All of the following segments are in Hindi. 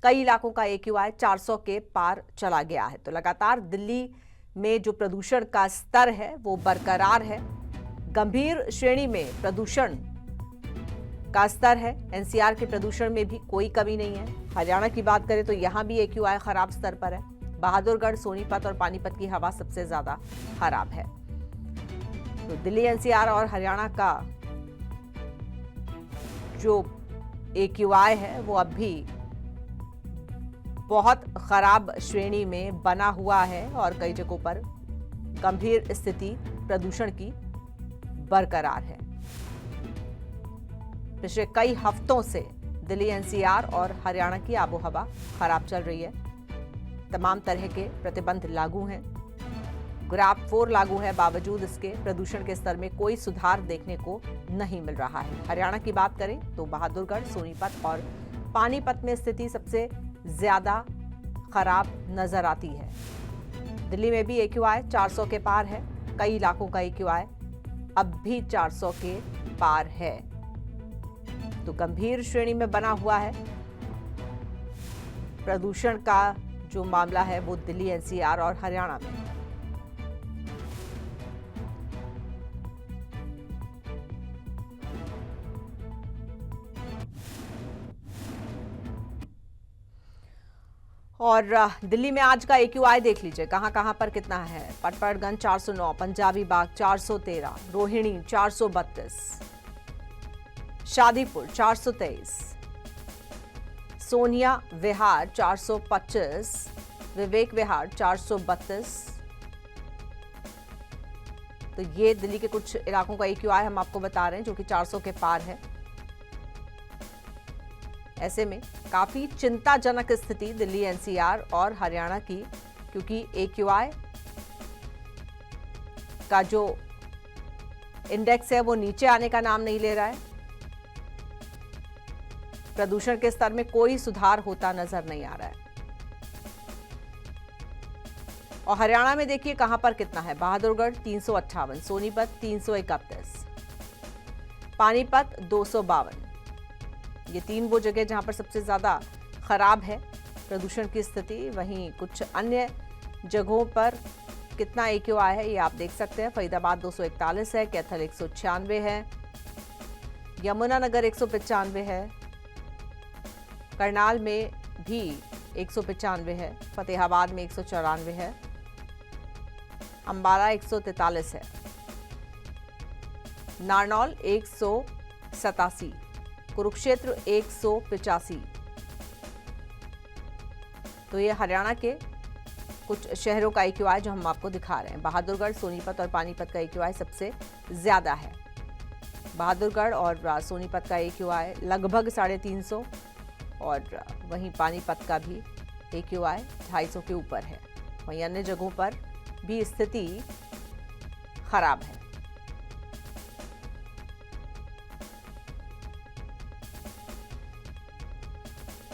कई इलाकों का AQI 400 के पार चला गया है। तो लगातार दिल्ली में जो प्रदूषण का स्तर है वो बरकरार है। गंभीर श्रेणी में प्रदूषण का स्तर है। NCR के प्रदूषण में भी कोई कमी नहीं है। हरियाणा की बात करें तो यहां भी AQI खराब स्तर पर है। बहादुरगढ़, सोनीपत और पानीपत की हवा सबसे ज्यादा खराब है। तो दिल्ली, NCR और हरियाणा का जो AQI है वो अब भी बहुत खराब श्रेणी में बना हुआ है और कई जगहों पर गंभीर स्थिति प्रदूषण की बरकरार है। पिछले कई हफ्तों से दिल्ली, NCR और हरियाणा की आबोहवा खराब चल रही है। तमाम तरह के प्रतिबंध लागू हैं। ग्राफ 4 लागू है, बावजूद इसके प्रदूषण के स्तर में कोई सुधार देखने को नहीं मिल रहा है। हरियाणा की बात करें तो बहादुरगढ़, सोनीपत और पानीपत में स्थिति सबसे ज्यादा खराब नजर आती है। दिल्ली में भी AQI 400 के पार है। कई इलाकों का AQI अब भी 400 के पार है। तो गंभीर श्रेणी में बना हुआ है। प्रदूषण का जो मामला है वो दिल्ली, NCR और हरियाणा में। और दिल्ली में आज का AQI देख लीजिए कहां कहां पर कितना है। पटपड़गंज 409, पंजाबी बाग 413, रोहिणी 432, शादीपुर 423, सोनिया विहार 425, विवेक विहार 432। तो ये दिल्ली के कुछ इलाकों का AQI हम आपको बता रहे हैं जो कि 400 के पार है। ऐसे में काफी चिंताजनक स्थिति दिल्ली, NCR और हरियाणा की, क्योंकि AQI का जो इंडेक्स है वो नीचे आने का नाम नहीं ले रहा है। प्रदूषण के स्तर में कोई सुधार होता नजर नहीं आ रहा है। और हरियाणा में देखिए कहां पर कितना है। बहादुरगढ़ 358, सोनीपत 331, पानीपत 252। ये 3 वो जगह जहां पर सबसे ज्यादा खराब है प्रदूषण की स्थिति। वहीं कुछ अन्य जगहों पर कितना AQI है ये आप देख सकते हैं। फरीदाबाद 241 है, कैथल 196 है, यमुनानगर 195 है, करनाल में भी 195 है, फतेहाबाद में 194 है, अंबाला 143 है, नारनौल 187, कुरुक्षेत्र 185। तो ये हरियाणा के कुछ शहरों का AQI जो हम आपको दिखा रहे हैं। बहादुरगढ़, सोनीपत और पानीपत का AQI सबसे ज्यादा है। बहादुरगढ़ और सोनीपत का AQI लगभग 350 और वहीं पानीपत का भी AQI 250 के ऊपर है। वहीं अन्य जगहों पर भी स्थिति खराब है।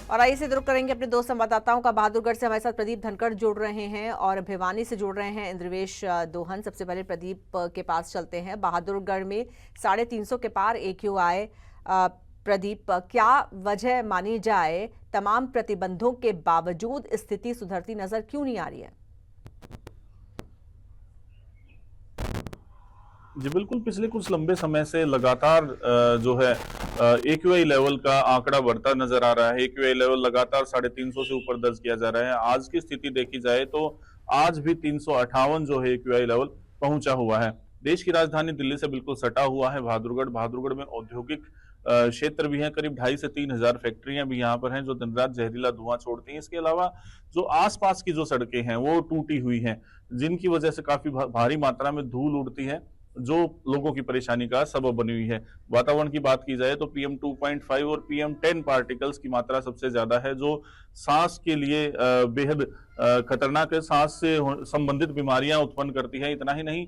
और आइए से रुख करेंगे अपने दो संवाददाताओं का। बहादुरगढ़ से हमारे साथ प्रदीप धनखड़ जुड़ रहे हैं और भिवानी से जुड़ रहे हैं इंद्रवेश दोहन। सबसे पहले प्रदीप के पास चलते हैं। बहादुरगढ़ में 350 के पार AQI। प्रदीप, क्या वजह मानी जाए तमाम प्रतिबंधों के बावजूद स्थिति सुधरती नजर क्यों नहीं आ रही है? जी बिल्कुल, पिछले कुछ लंबे समय से लगातार जो है AQI लेवल का आंकड़ा बढ़ता नजर आ रहा है। AQI लेवल लगातार 350 से ऊपर दर्ज किया जा रहा है। आज की स्थिति देखी जाए तो आज भी 358 जो है AQI लेवल पहुंचा हुआ है। देश की राजधानी दिल्ली से बिल्कुल सटा हुआ है बहादुरगढ़ में औद्योगिक क्षेत्र भी है। करीब 2,500 से 3,000 फैक्ट्रियां भी यहाँ पर हैं जो दिन रात जहरीला धुआं छोड़ती हैं। इसके अलावा जो आसपास की जो सड़कें हैं वो टूटी हुई हैं, जिनकी वजह से काफी भारी मात्रा में धूल उड़ती है, जो लोगों की परेशानी का सबब बनी हुई है। वातावरण की बात की जाए तो PM 2.5 और PM 10 पार्टिकल्स की मात्रा सबसे ज्यादा है, जो सांस के लिए बेहद खतरनाक है। सांस से संबंधित बीमारियां उत्पन्न करती है। इतना ही नहीं,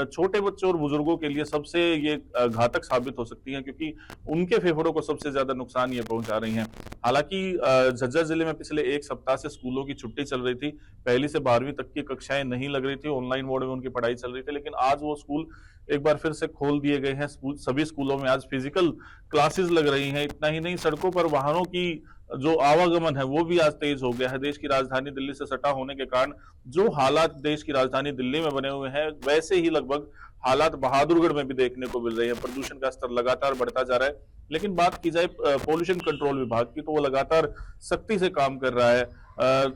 छोटे बच्चों और बुजुर्गों के लिए सबसे ये घातक साबित हो सकती है, क्योंकि उनके फेफड़ों को सबसे ज्यादा नुकसान ये पहुंचा रही हैं। हालांकि झज्जर जिले में पिछले 1 सप्ताह से स्कूलों की छुट्टी चल रही थी। 1ली से 12वीं तक की कक्षाएं नहीं लग रही थी, ऑनलाइन मोड में उनकी पढ़ाई चल रही थी, लेकिन आज वो स्कूल एक बार फिर से खोल दिए गए हैं। सभी स्कूलों में आज फिजिकल क्लासेस लग रही हैं। इतना ही नहीं, सड़कों पर वाहनों की जो आवागमन है वो भी आज तेज हो गया है। देश की राजधानी दिल्ली से सटा होने के कारण जो हालात देश की राजधानी दिल्ली में बने हुए हैं, वैसे ही लगभग हालात बहादुरगढ़ में भी देखने को मिल रहे हैं। प्रदूषण का स्तर लगातार बढ़ता जा रहा है। लेकिन बात की जाए पोल्यूशन कंट्रोल विभाग की, तो वो लगातार सख्ती से काम कर रहा है।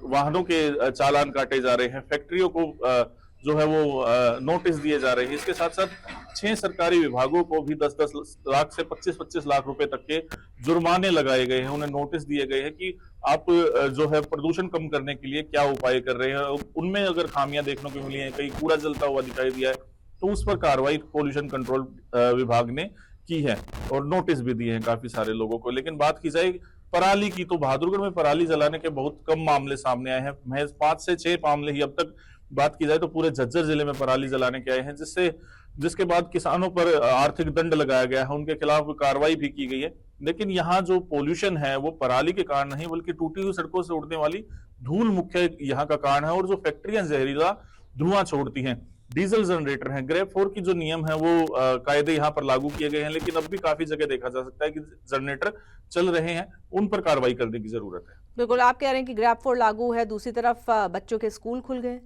वाहनों के चालान काटे जा रहे हैं, फैक्ट्रियों को जो है वो नोटिस दिए जा रहे हैं। इसके साथ साथ 6 सरकारी विभागों को भी 10-10 लाख से 25-25 लाख रुपए तक के जुर्माने लगाए गए हैं। उन्हें नोटिस दिए गए हैं कि आप जो है प्रदूषण कम करने के लिए क्या उपाय कर रहे हैं। उनमें अगर खामियां देखने को मिली हैं, कहीं कूड़ा जलता हुआ दिखाई दिया है, तो उस पर कार्रवाई पोल्यूशन कंट्रोल विभाग ने की है और नोटिस भी दिए हैं काफी सारे लोगों को। लेकिन बात की जाए पराली की, तो बहादुरगढ़ में पराली जलाने के बहुत कम मामले सामने आए हैं। महज 5 से 6 मामले ही अब तक बात की जाए तो पूरे झज्जर जिले में पराली जलाने के आए हैं, जिसके बाद किसानों पर आर्थिक दंड लगाया गया है, उनके खिलाफ कार्रवाई भी की गई है। लेकिन यहाँ जो पोल्यूशन है वो पराली के कारण नहीं, बल्कि टूटी हुई सड़कों से उड़ने वाली धूल मुख्य यहाँ का कारण है। और जो फैक्ट्रियां जहरीला धुआं छोड़ती हैं, डीजल जनरेटर हैं, ग्रेड 4 की जो नियम है वो कायदे यहाँ पर लागू किए गए हैं, लेकिन अब भी काफी जगह देखा जा सकता है कि जनरेटर चल रहे हैं, उन पर कार्रवाई करने की जरूरत है। बिल्कुल, आप कह रहे हैं कि ग्रेड 4 लागू है, दूसरी तरफ बच्चों के स्कूल खुल गए।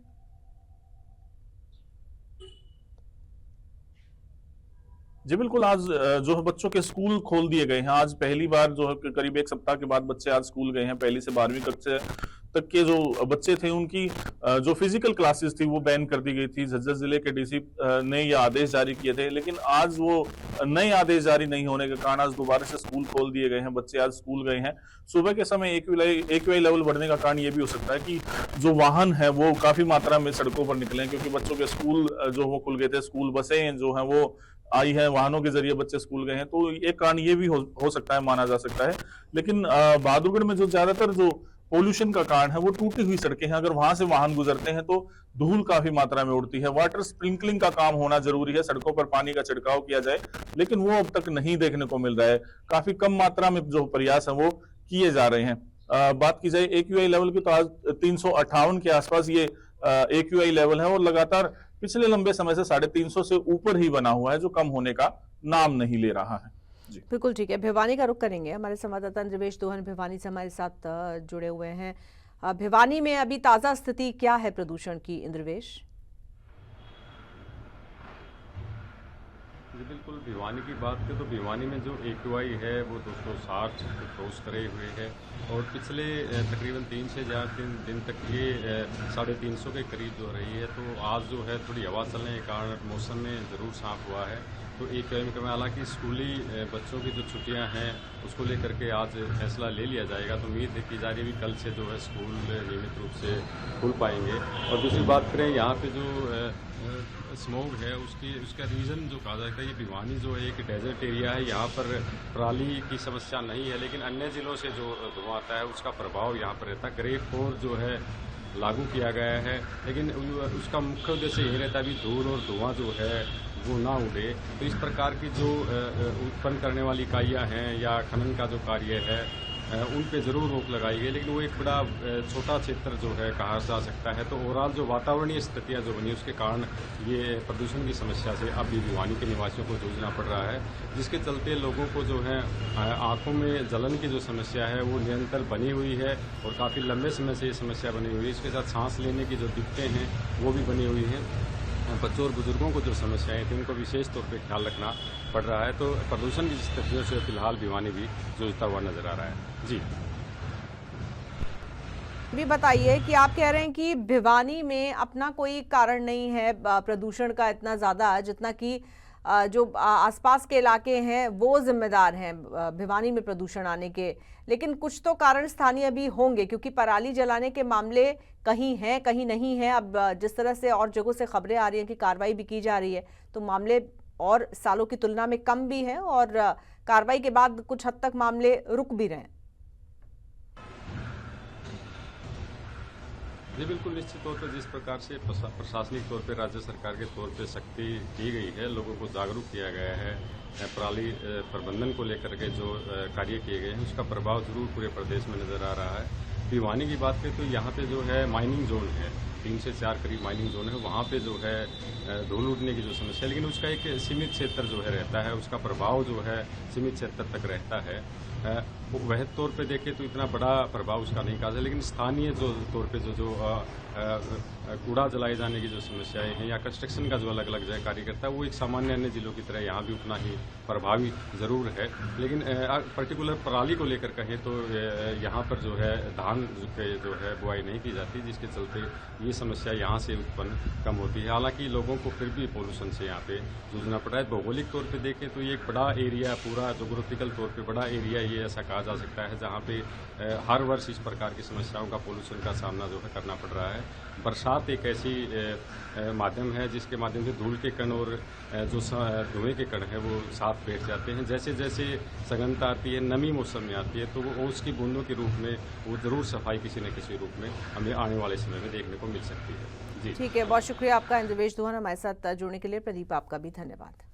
जी बिल्कुल, आज जो है बच्चों के स्कूल खोल दिए गए हैं। आज पहली बार जो है करीब 1 सप्ताह के बाद बच्चे आज स्कूल गए हैं। 1ली से 12वीं कक्षा तक के जो बच्चे थे उनकी जो फिजिकल क्लासेस थी वो बैन कर दी गई थी। झज्जर जिले के डीसी ने ये आदेश जारी किए थे, लेकिन आज वो नए आदेश जारी नहीं होने के कारण आज दोबारा से स्कूल खोल दिए गए हैं। बच्चे आज स्कूल गए हैं। सुबह के समय एक्यूआई लेवल बढ़ने का कारण ये भी हो सकता है कि जो वाहन है वो काफी मात्रा में सड़कों पर निकले, क्योंकि बच्चों के स्कूल जो वो खुल गए थे। स्कूल बसें जो है वो आई है, वाहनों के जरिए बच्चे स्कूल गए हैं, तो एक कारण ये भी हो सकता है, माना जा सकता है। लेकिन बहादुरगढ़ में जो ज्यादातर जो पोल्यूशन का कारण है वो टूटी हुई सड़कें हैं। अगर वहां से वाहन गुजरते हैं तो धूल काफी मात्रा में उड़ती है। वाटर स्प्रिंकलिंग का काम होना जरूरी है, सड़कों पर पानी का छिड़काव किया जाए, लेकिन वो अब तक नहीं देखने को मिल रहा है। काफी कम मात्रा में जो प्रयास है वो किए जा रहे हैं। बात की जाए एक्यूआई लेवल की, तो आज 358 के आसपास ये एक्यूआई लेवल है और लगातार पिछले लंबे समय से 350 से ऊपर ही बना हुआ है, जो कम होने का नाम नहीं ले रहा है। बिल्कुल ठीक है, भिवानी का रुख करेंगे। हमारे संवाददाता इंद्रवेश दोहन भिवानी से हमारे साथ जुड़े हुए हैं। भिवानी में अभी ताजा स्थिति क्या है प्रदूषण की, इंद्रवेश? जी बिल्कुल, भिवानी की बात करें तो भिवानी में जो एक्यूआई है वो 260 क्रॉस करे हुए है और पिछले तकरीबन 3 से 4 दिन तक ये 350 के करीब जो रही है। तो आज जो है थोड़ी हवा चलने के कारण मौसम में ज़रूर साफ हुआ है। तो एक्यूआई में हालांकि स्कूली बच्चों की जो छुट्टियां हैं उसको लेकर के आज फैसला ले लिया जाएगा। तो उम्मीद की जा रही है कल से जो है स्कूल नियमित रूप से खुल पाएंगे। और दूसरी बात करें यहाँ पे जो स्मोग है उसका रीज़न जो कहा जाता है, ये भिवानी जो है एक डेजर्ट एरिया है, यहाँ पर पराली की समस्या नहीं है, लेकिन अन्य ज़िलों से जो धुआं आता है उसका प्रभाव यहाँ पर रहता है। ग्रेड 4 जो है लागू किया गया है, लेकिन उसका मुख्य उद्देश्य यही रहता है अभी धूल और धुआं जो है वो ना उड़े। तो इस प्रकार की जो उत्पन्न करने वाली इकाइयाँ हैं या खनन का जो कार्य है उन पे ज़रूर रोक लगाई गई, लेकिन वो एक बड़ा छोटा क्षेत्र जो है कहा जा सकता है। तो ओवरऑल जो वातावरणीय स्थितियाँ जो बनी उसके कारण ये प्रदूषण की समस्या से अभी भिवानी के निवासियों को जूझना पड़ रहा है, जिसके चलते लोगों को जो है आँखों में जलन की जो समस्या है वो निरंतर बनी हुई है और काफ़ी लंबे समय से ये समस्या बनी हुई है। इसके साथ सांस लेने की जो दिक्कतें हैं वो भी बनी हुई हैं। बच्चों और बुजुर्गों को जो समस्याएं थी उनको विशेष तौर पे ख्याल रखना पड़ रहा है। तो प्रदूषण की स्थितियों से फिलहाल भिवानी भी जूझता हुआ नजर आ रहा है। जी भी बताइए कि आप कह रहे हैं कि भिवानी में अपना कोई कारण नहीं है प्रदूषण का इतना ज़्यादा, जितना कि जो आसपास के इलाके हैं वो जिम्मेदार हैं भिवानी में प्रदूषण आने के, लेकिन कुछ तो कारण स्थानीय भी होंगे, क्योंकि पराली जलाने के मामले कहीं हैं कहीं नहीं हैं। अब जिस तरह से और जगहों से खबरें आ रही हैं कि कार्रवाई भी की जा रही है, तो मामले और सालों की तुलना में कम भी हैं और कार्रवाई के बाद कुछ हद तक मामले रुक भी रहे हैं। जी बिल्कुल, निश्चित तौर पर जिस प्रकार से प्रशासनिक तौर पर राज्य सरकार के तौर पर सख्ती की गई है, लोगों को जागरूक किया गया है, पराली प्रबंधन को लेकर के जो कार्य किए गए हैं उसका प्रभाव जरूर पूरे प्रदेश में नज़र आ रहा है। भिवानी की बात करें तो यहाँ पे जो है माइनिंग जोन है, 3 से 4 करीब माइनिंग जोन है, वहाँ पे जो है धूल उड़ने की जो समस्या है, लेकिन उसका एक सीमित क्षेत्र जो है रहता है, उसका प्रभाव जो है सीमित क्षेत्र तक रहता है। वह तौर पे देखें तो इतना बड़ा प्रभाव उसका नहीं काज है, लेकिन स्थानीय जो तौर पे जो कूड़ा जलाए जाने की जो समस्याएं हैं या कंस्ट्रक्शन का जो अलग अलग जगह कार्य करता है, वो एक सामान्य अन्य जिलों की तरह यहाँ भी उतना ही प्रभावी ज़रूर है। लेकिन पर्टिकुलर पराली को लेकर कहें तो यहाँ पर जो है धान के जो है बुआई नहीं की जाती, जिसके चलते ये समस्या यहाँ से उत्पन्न कम होती है। हालांकि लोगों को फिर भी पोल्यूशन से यहाँ पे जूझना पड़ रहा है। भौगोलिक तौर पे देखें तो ये एक बड़ा एरिया, पूरा जोग्राफिकल तौर पे बड़ा एरिया ये ऐसा कहा जा सकता है जहाँ पे हर वर्ष इस प्रकार की समस्याओं का, पोल्यूशन का सामना जो है करना पड़ रहा है। बरसात एक ऐसी माध्यम है जिसके माध्यम से धूल के कण और जो धुएं के कण है वो साथ बैठ जाते हैं। जैसे जैसे सघनता आती है, नमी मौसम में आती है, तो वो ओस की बूंदों के रूप में वो जरूर सफाई किसी न किसी रूप में हमें आने वाले समय में देखने को मिल सकती है। जी ठीक है, बहुत शुक्रिया आपका इंद्रवेश दुहान हमारे साथ जुड़ने के लिए। प्रदीप, आपका भी धन्यवाद।